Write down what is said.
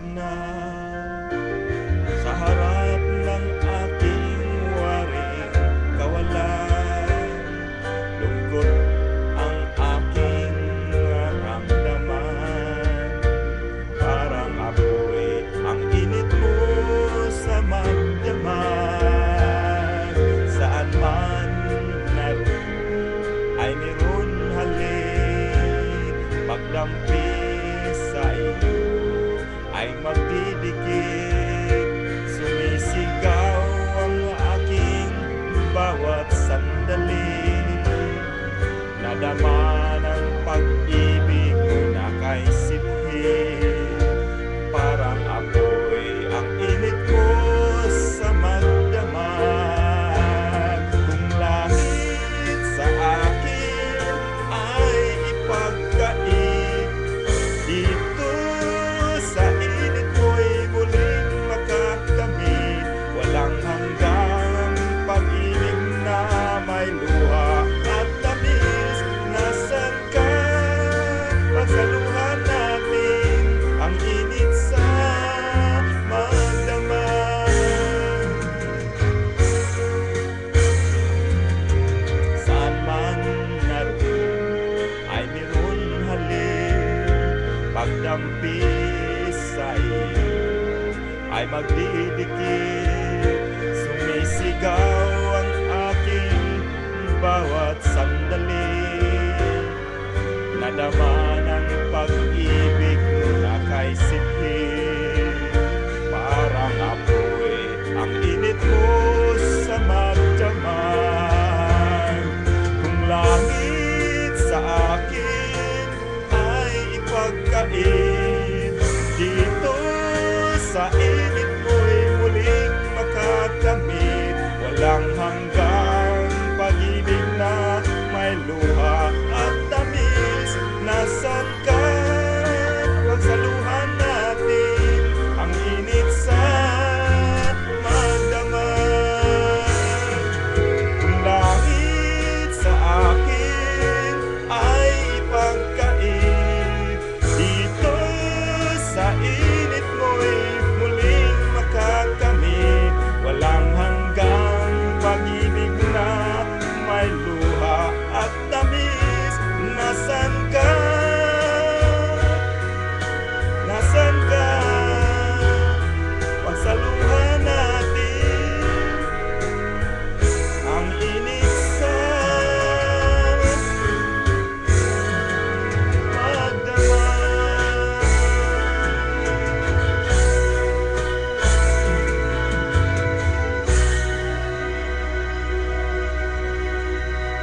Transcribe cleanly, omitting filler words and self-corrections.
na sa harap ng aking waring kawalan. Lungkot ang aking naramdaman, parang apoy ang init mo sa magdamag. Saan man naroon ay meron halik, pagdampi sa iyo ay magdidikit. Sumisigaw ang aking bawat sandali, nadama ng pag-ibig mo na kay siphi. Parang apoy ang init mo sa magdamag. Kung langit sa akin ay ipagkait, dito sa init mo'y muling makakamit. Walang hanggang pag-ibig na may luha at tamis. Nasaan ka? Pagsaluhan natin ang init sa magdamag. Saan man naroon ay meron halik, pagdampi sa iyo ay magdidikit.